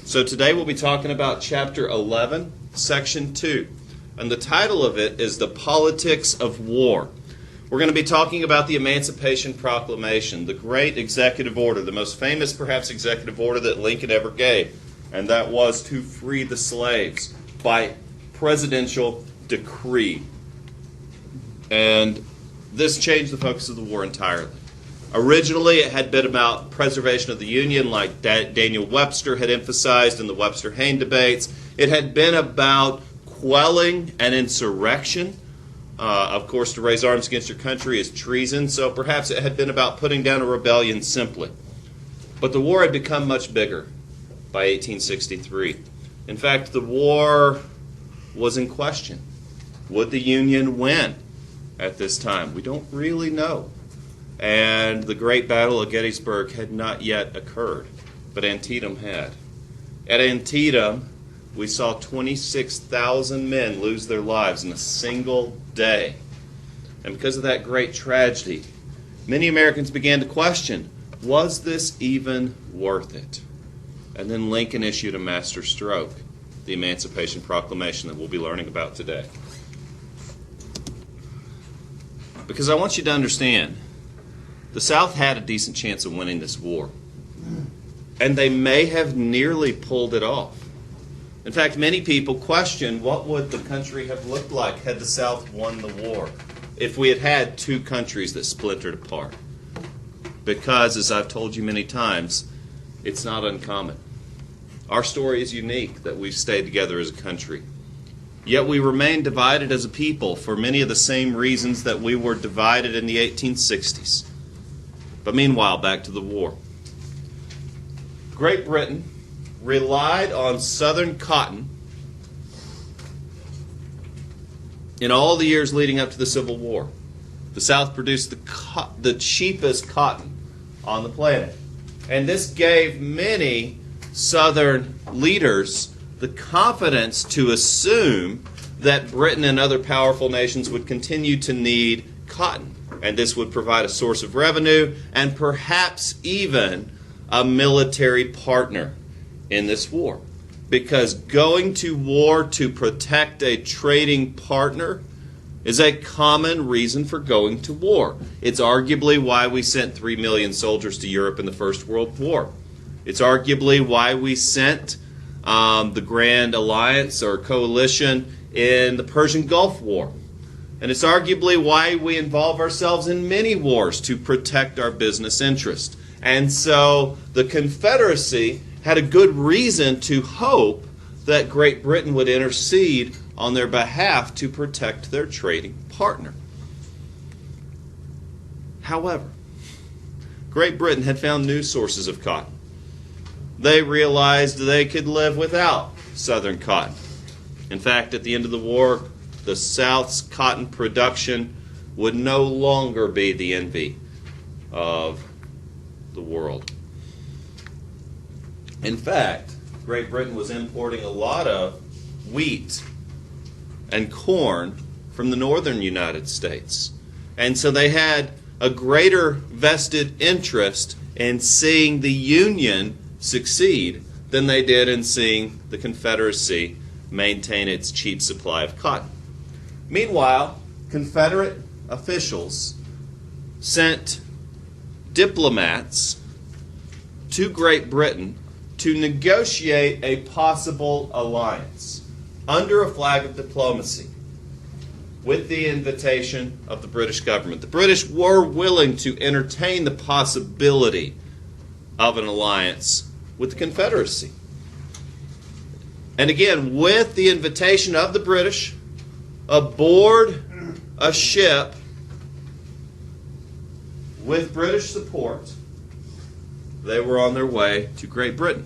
So today we'll be talking about Chapter 11, Section 2. And the title of it is The Politics of War. We're going to be talking about the Emancipation Proclamation, the great executive order, the most famous, perhaps, executive order that Lincoln ever gave. And that was to free the slaves by presidential decree. And this changed the focus of the war entirely. Originally, it had been about preservation of the Union, like Daniel Webster had emphasized in the Webster-Hayne debates. It had been about quelling an insurrection. Of course, to raise arms against your country is treason, so perhaps it had been about putting down a rebellion simply. But the war had become much bigger by 1863. In fact, the war was in question. Would the Union win at this time? We don't really know. And the great battle of Gettysburg had not yet occurred, but Antietam had. At Antietam, we saw 26,000 men lose their lives in a single day. And because of that great tragedy, many Americans began to question, was this even worth it? And then Lincoln issued a master stroke, the Emancipation Proclamation that we'll be learning about today. Because I want you to understand, the South had a decent chance of winning this war. And they may have nearly pulled it off. In fact, many people question what would the country have looked like had the South won the war if we had had two countries that splintered apart. Because, as I've told you many times, it's not uncommon. Our story is unique that we've stayed together as a country. Yet we remain divided as a people for many of the same reasons that we were divided in the 1860s. But meanwhile, back to the war. Great Britain relied on Southern cotton in all the years leading up to the Civil War. The South produced the cheapest cotton on the planet. And this gave many Southern leaders the confidence to assume that Britain and other powerful nations would continue to need cotton. And this would provide a source of revenue and perhaps even a military partner in this war. Because going to war to protect a trading partner is a common reason for going to war. It's arguably why we sent 3 million soldiers to Europe in the First World War. It's arguably why we sent the Grand Alliance or Coalition in the Persian Gulf War. And it's arguably why we involve ourselves in many wars, to protect our business interest. And so the Confederacy had a good reason to hope that Great Britain would intercede on their behalf to protect their trading partner. However, Great Britain had found new sources of cotton. They realized they could live without Southern cotton. In fact, at the end of the war, the South's cotton production would no longer be the envy of the world. In fact, Great Britain was importing a lot of wheat and corn from the northern United States. And so they had a greater vested interest in seeing the Union succeed than they did in seeing the Confederacy maintain its cheap supply of cotton. Meanwhile, Confederate officials sent diplomats to Great Britain to negotiate a possible alliance under a flag of diplomacy with the invitation of the British government. The British were willing to entertain the possibility of an alliance with the Confederacy. And again, with the invitation of the British, aboard a ship with British support, they were on their way to Great Britain.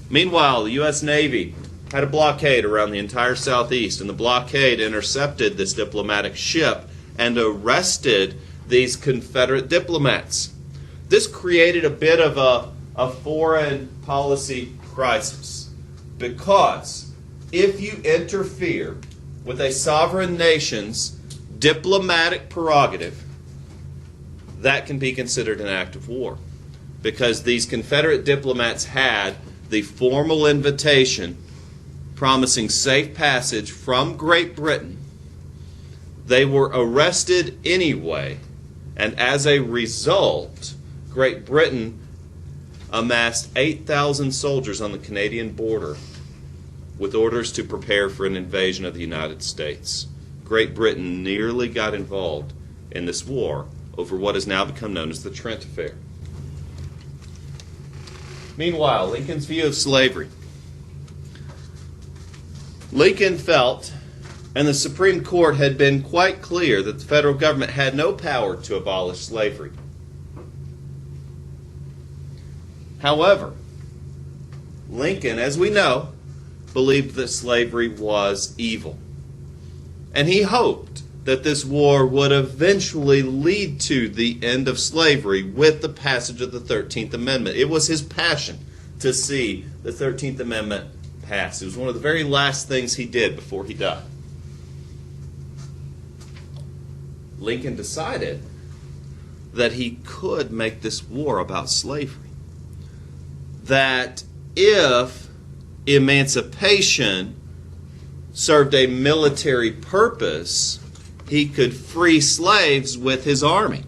Meanwhile, the U.S. Navy had a blockade around the entire Southeast, and the blockade intercepted this diplomatic ship and arrested these Confederate diplomats. This created a bit of a foreign policy crisis, because if you interfere with a sovereign nation's diplomatic prerogative, that can be considered an act of war. Because these Confederate diplomats had the formal invitation promising safe passage from Great Britain, they were arrested anyway, and as a result, Great Britain amassed 8,000 soldiers on the Canadian border with orders to prepare for an invasion of the United States. Great Britain nearly got involved in this war over what has now become known as the Trent Affair. Meanwhile, Lincoln's view of slavery. Lincoln felt, and the Supreme Court had been quite clear, that the federal government had no power to abolish slavery. However, Lincoln, as we know, believed that slavery was evil. And he hoped that this war would eventually lead to the end of slavery with the passage of the 13th Amendment. It was his passion to see the 13th Amendment pass. It was one of the very last things he did before he died. Lincoln decided that he could make this war about slavery. That if emancipation served a military purpose, he could free slaves with his army.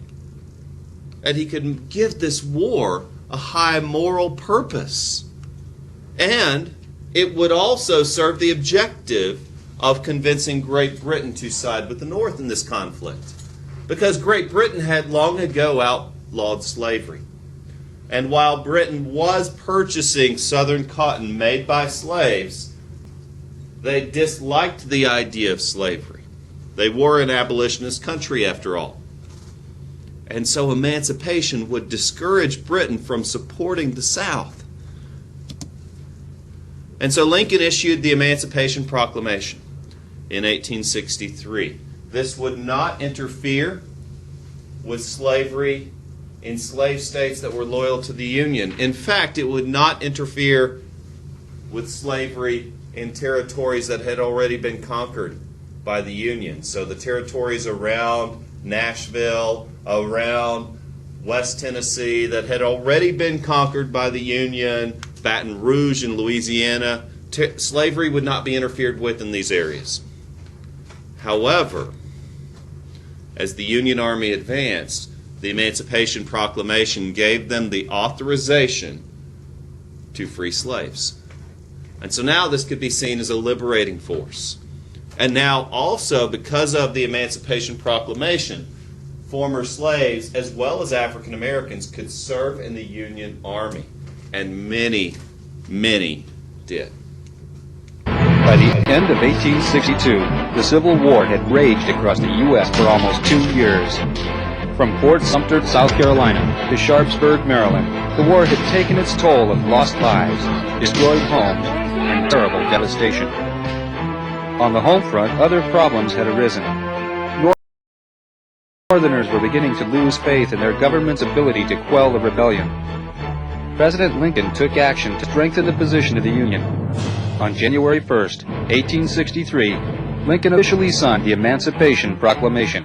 And he could give this war a high moral purpose. And it would also serve the objective of convincing Great Britain to side with the North in this conflict. Because Great Britain had long ago outlawed slavery. And while Britain was purchasing Southern cotton made by slaves, they disliked the idea of slavery. They were an abolitionist country, after all. And so emancipation would discourage Britain from supporting the South. And so Lincoln issued the Emancipation Proclamation in 1863. This would not interfere with slavery in slave states that were loyal to the Union. In fact, it would not interfere with slavery in territories that had already been conquered by the Union. So the territories around Nashville, around West Tennessee that had already been conquered by the Union, Baton Rouge in Louisiana, slavery would not be interfered with in these areas. However, as the Union Army advanced, the Emancipation Proclamation gave them the authorization to free slaves. And so now this could be seen as a liberating force. And now also, because of the Emancipation Proclamation, former slaves as well as African Americans could serve in the Union Army. And many, many did. By the end of 1862, the Civil War had raged across the U.S. for almost 2 years. From Fort Sumter, South Carolina, to Sharpsburg, Maryland, the war had taken its toll of lost lives, destroyed homes, and terrible devastation. On the home front, other problems had arisen. Northerners were beginning to lose faith in their government's ability to quell the rebellion. President Lincoln took action to strengthen the position of the Union. On January 1st, 1863, Lincoln officially signed the Emancipation Proclamation,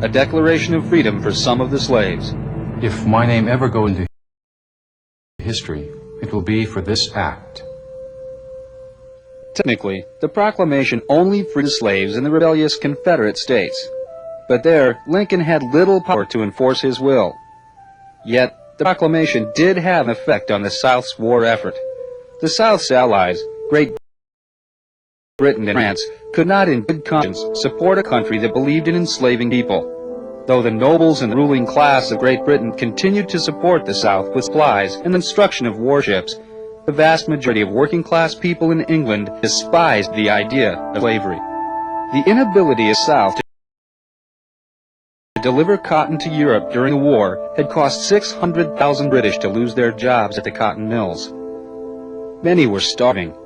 a declaration of freedom for some of the slaves. If my name ever go into history, it will be for this act. Technically, the proclamation only freed the slaves in the rebellious Confederate states. But there, Lincoln had little power to enforce his will. Yet, the proclamation did have an effect on the South's war effort. The South's allies, Great Britain and France, could not in good conscience support a country that believed in enslaving people. Though the nobles and the ruling class of Great Britain continued to support the South with supplies and the construction of warships, the vast majority of working-class people in England despised the idea of slavery. The inability of the South to deliver cotton to Europe during the war had cost 600,000 British to lose their jobs at the cotton mills. Many were starving.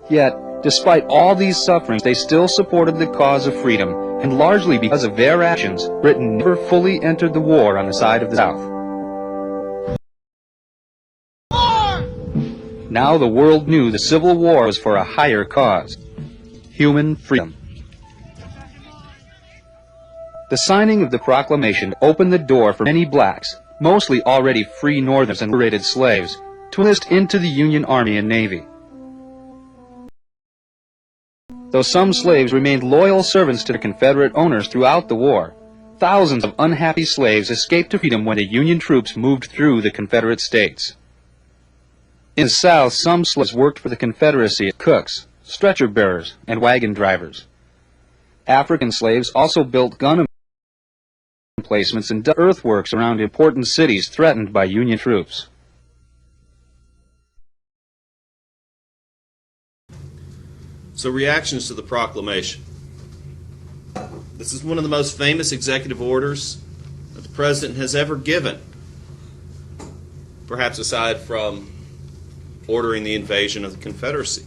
Yet, despite all these sufferings, they still supported the cause of freedom, and largely because of their actions, Britain never fully entered the war on the side of the South. Now the world knew the Civil War was for a higher cause: human freedom. The signing of the proclamation opened the door for many blacks, mostly already free Northerners and liberated slaves, to to enlist into the Union Army and Navy. Though some slaves remained loyal servants to their Confederate owners throughout the war, thousands of unhappy slaves escaped to freedom when the Union troops moved through the Confederate states. In the South, some slaves worked for the Confederacy as cooks, stretcher bearers, and wagon drivers. African slaves also built gun emplacements and dug earthworks around important cities threatened by Union troops. So, reactions to the proclamation. This is one of the most famous executive orders that the president has ever given, perhaps aside from ordering the invasion of the Confederacy.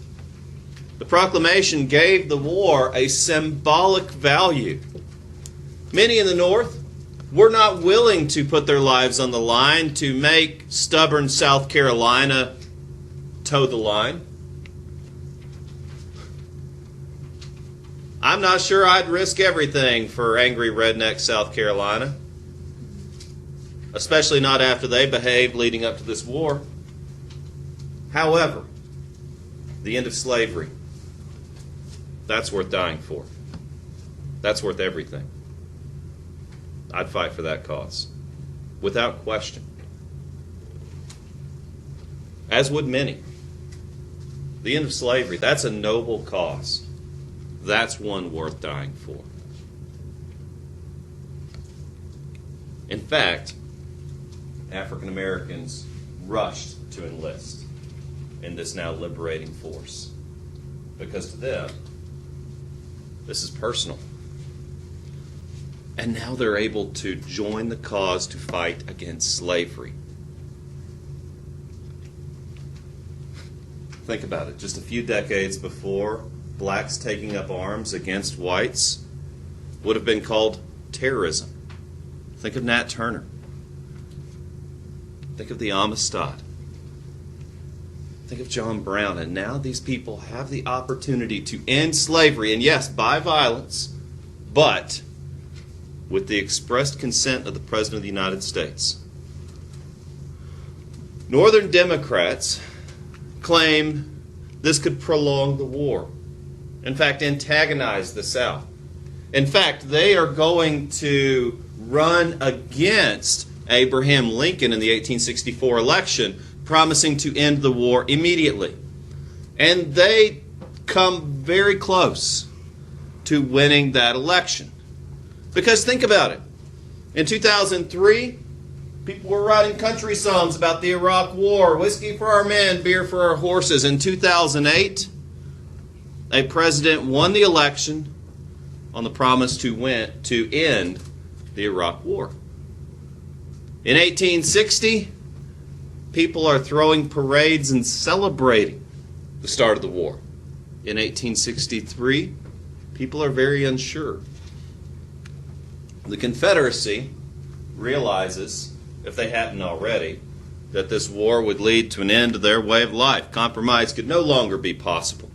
The proclamation gave the war a symbolic value. Many in the North were not willing to put their lives on the line to make stubborn South Carolina toe the line. I'm not sure I'd risk everything for angry redneck South Carolina, especially not after they behaved leading up to this war. However, the end of slavery, that's worth dying for. That's worth everything. I'd fight for that cause, without question. As would many. The end of slavery, that's a noble cause. That's one worth dying for. In fact, African Americans rushed to enlist in this now liberating force, because to them, this is personal. And now they're able to join the cause to fight against slavery. Think about it. Just a few decades before, blacks taking up arms against whites would have been called terrorism. Think of Nat Turner. Think of the Amistad. Think of John Brown. And now these people have the opportunity to end slavery, and yes, by violence, but with the expressed consent of the President of the United States. Northern Democrats claim this could prolong the war. In fact, antagonize the South. In fact, they are going to run against Abraham Lincoln in the 1864 election, promising to end the war immediately. And they come very close to winning that election. Because think about it. In 2003, people were writing country songs about the Iraq War, whiskey for our men, beer for our horses. In 2008, a president won the election on the promise to end the Iraq War. In 1860, people are throwing parades and celebrating the start of the war. In 1863, people are very unsure. The Confederacy realizes, if they hadn't already, that this war would lead to an end to their way of life. Compromise could no longer be possible.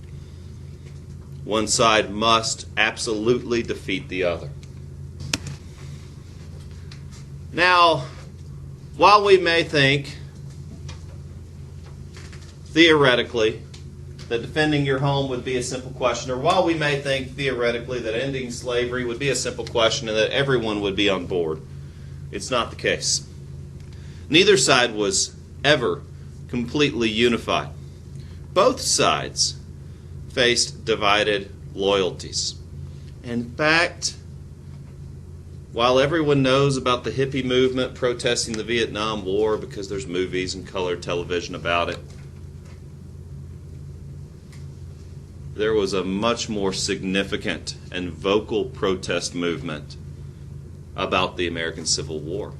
One side must absolutely defeat the other. Now, while we may think, theoretically, that defending your home would be a simple question, or while we may think theoretically that ending slavery would be a simple question and that everyone would be on board, it's not the case. Neither side was ever completely unified. Both sides faced divided loyalties. In fact, while everyone knows about the hippie movement protesting the Vietnam War because there's movies and colored television about it, there was a much more significant and vocal protest movement about the American Civil War.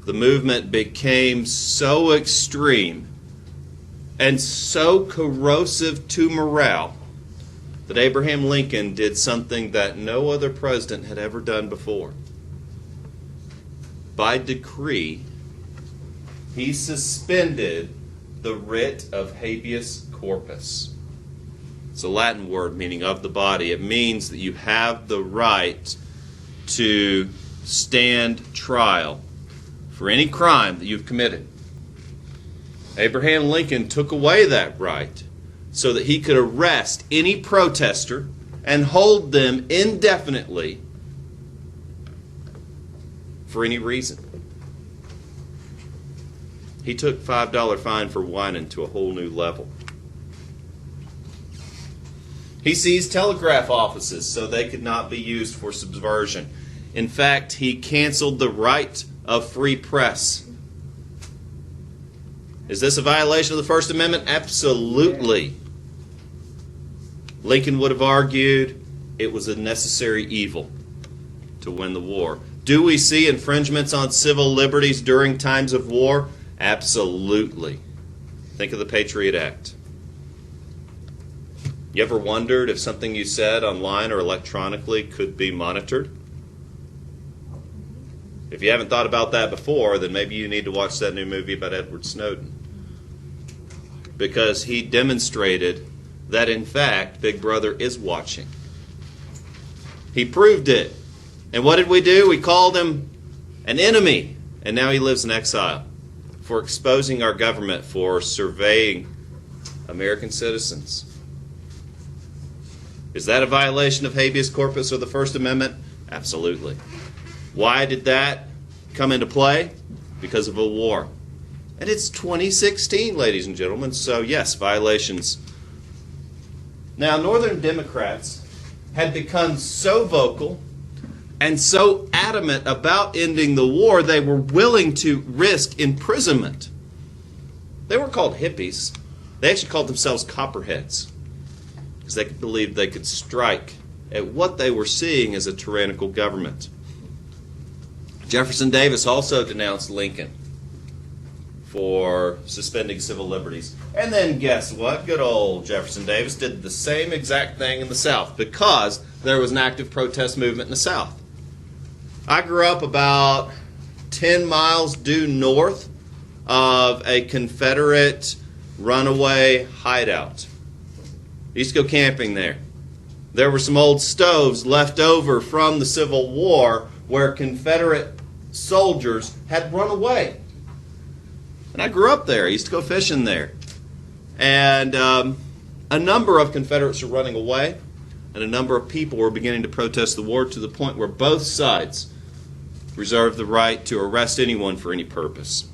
The movement became so extreme and so corrosive to morale that Abraham Lincoln did something that no other president had ever done before. By decree, he suspended the writ of habeas corpus. It's a Latin word meaning of the body. It means that you have the right to stand trial for any crime that you've committed. Abraham Lincoln took away that right so that he could arrest any protester and hold them indefinitely for any reason. He took $5 fine for whining to a whole new level. He seized telegraph offices so they could not be used for subversion. In fact, he canceled the right of free press. Is this a violation of the First Amendment? Absolutely. Lincoln would have argued it was a necessary evil to win the war. Do we see infringements on civil liberties during times of war? Absolutely. Think of the Patriot Act. You ever wondered if something you said online or electronically could be monitored? If you haven't thought about that before, then maybe you need to watch that new movie about Edward Snowden. Because he demonstrated that, in fact, Big Brother is watching. He proved it. And what did we do? We called him an enemy. And now he lives in exile for exposing our government for surveying American citizens. Is that a violation of habeas corpus or the First Amendment? Absolutely. Why did that come into play? Because of a war. And it's 2016, ladies and gentlemen, so yes, violations. Now, Northern Democrats had become so vocal and so adamant about ending the war, they were willing to risk imprisonment. They were called hippies. They actually called themselves Copperheads because they believed they could strike at what they were seeing as a tyrannical government. Jefferson Davis also denounced Lincoln for suspending civil liberties. And then guess what? Good old Jefferson Davis did the same exact thing in the South because there was an active protest movement in the South. I grew up about 10 miles due north of a Confederate runaway hideout. I used to go camping there. There were some old stoves left over from the Civil War where Confederate soldiers had run away. And I grew up there. I used to go fishing there. And a number of Confederates were running away, and a number of people were beginning to protest the war to the point where both sides reserved the right to arrest anyone for any purpose.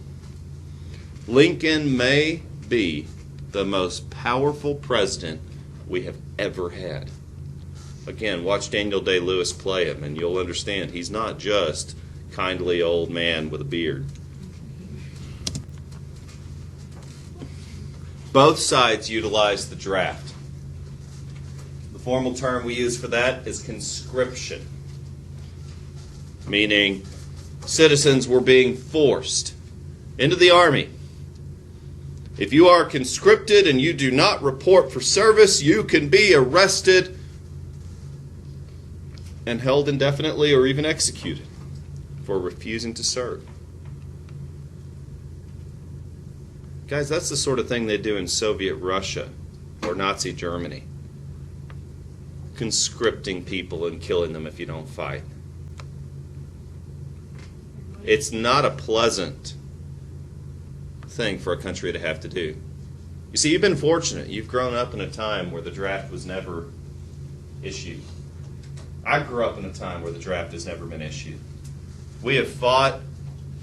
Lincoln may be the most powerful president we have ever had. Again, watch Daniel Day-Lewis play him, and you'll understand he's not just a kindly old man with a beard. Both sides utilized the draft. The formal term we use for that is conscription, meaning citizens were being forced into the army. If you are conscripted and you do not report for service, you can be arrested and held indefinitely or even executed for refusing to serve. Guys, that's the sort of thing they do in Soviet Russia or Nazi Germany. Conscripting people and killing them if you don't fight. It's not a pleasant thing for a country to have to do. You see, you've been fortunate. You've grown up in a time where the draft was never issued. I grew up in a time where the draft has never been issued. We have fought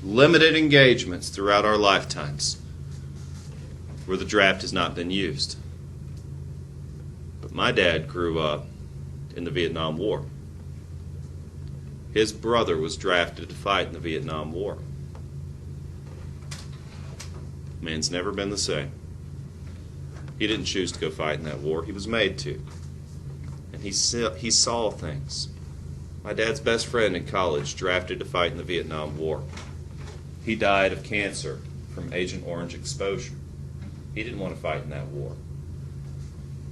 limited engagements throughout our lifetimes where the draft has not been used. But my dad grew up in the Vietnam War. His brother was drafted to fight in the Vietnam War. Man's never been the same. He didn't choose to go fight in that war. He was made to. And he saw things. My dad's best friend in college drafted to fight in the Vietnam War. He died of cancer from Agent Orange exposure. He didn't want to fight in that war.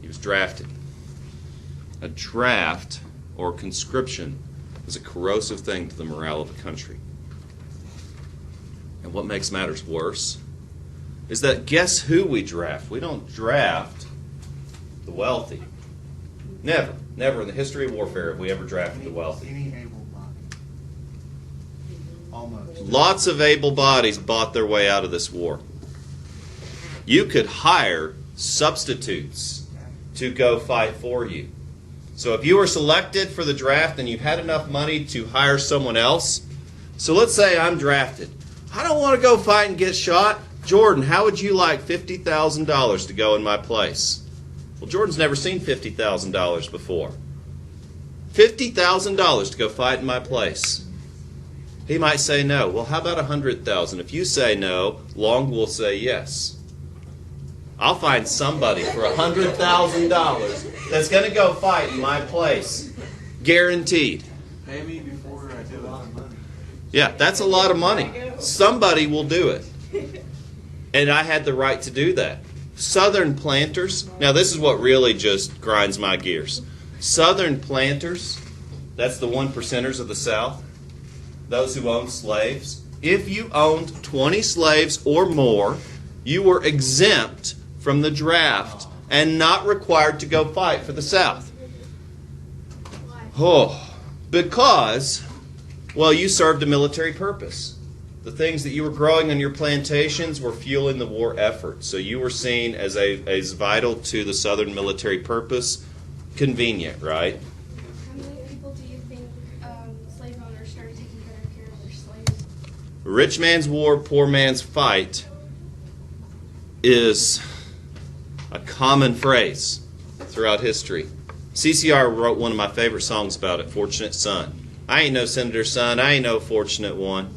He was drafted. A draft or conscription is a corrosive thing to the morale of a country. And what makes matters worse is that guess who we draft? We don't draft the wealthy. Never in the history of warfare have we ever drafted the wealthy. Any able body. Almost. Lots of able bodies bought their way out of this war. You could hire substitutes to go fight for you. So if you were selected for the draft and you had enough money to hire someone else, so let's say I'm drafted. I don't want to go fight and get shot. Jordan, how would you like $50,000 to go in my place? Well, Jordan's never seen $50,000 before. $50,000 to go fight in my place. He might say no. Well, how about $100,000? If you say no, Long will say yes. I'll find somebody for $100,000 that's going to go fight in my place. Guaranteed. Pay me before I do it. Yeah, that's a lot of money. Somebody will do it. And I had the right to do that. Southern planters, now this is what really just grinds my gears. Southern planters, that's the 1%ers of the South, those who owned slaves. If you owned 20 slaves or more, you were exempt from the draft and not required to go fight for the South. Oh, because, well, you served a military purpose. The things that you were growing on your plantations were fueling the war effort. So you were seen as vital to the Southern military purpose. Convenient, right? How many people do you think slave owners started taking better care of their slaves? Rich man's war, poor man's fight is a common phrase throughout history. CCR wrote one of my favorite songs about it, Fortunate Son. I ain't no senator's son, I ain't no fortunate one.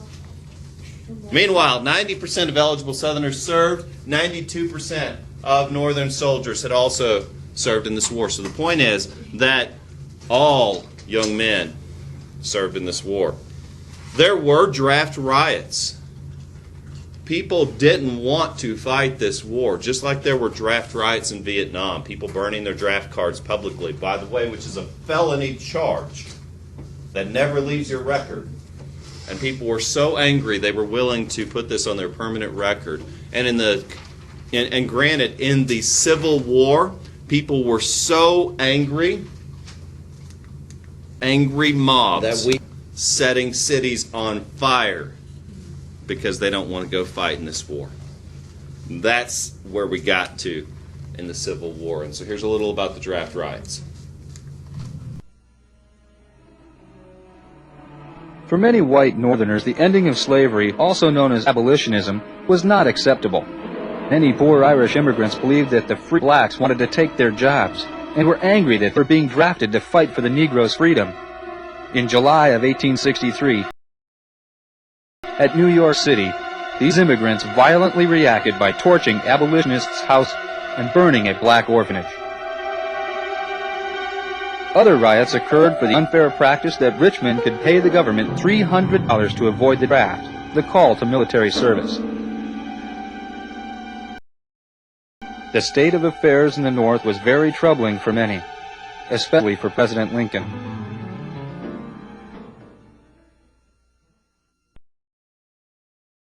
Meanwhile, 90% of eligible Southerners served, 92% of Northern soldiers had also served in this war. So the point is that all young men served in this war. There were draft riots. People didn't want to fight this war, just like there were draft riots in Vietnam, people burning their draft cards publicly, by the way, which is a felony charge that never leaves your record. And people were so angry they were willing to put this on their permanent record. And granted, in the Civil War, people were so angry mobs setting cities on fire because they don't want to go fight in this war. That's where we got to in the Civil War. And so here's a little about the draft riots. For many white Northerners, the ending of slavery, also known as abolitionism, was not acceptable. Many poor Irish immigrants believed that the free blacks wanted to take their jobs, and were angry that they were being drafted to fight for the Negroes' freedom. In July of 1863, at New York City, these immigrants violently reacted by torching abolitionists' house and burning a black orphanage. Other riots occurred for the unfair practice that rich men could pay the government $300 to avoid the draft, the call to military service. The state of affairs in the North was very troubling for many, especially for President Lincoln.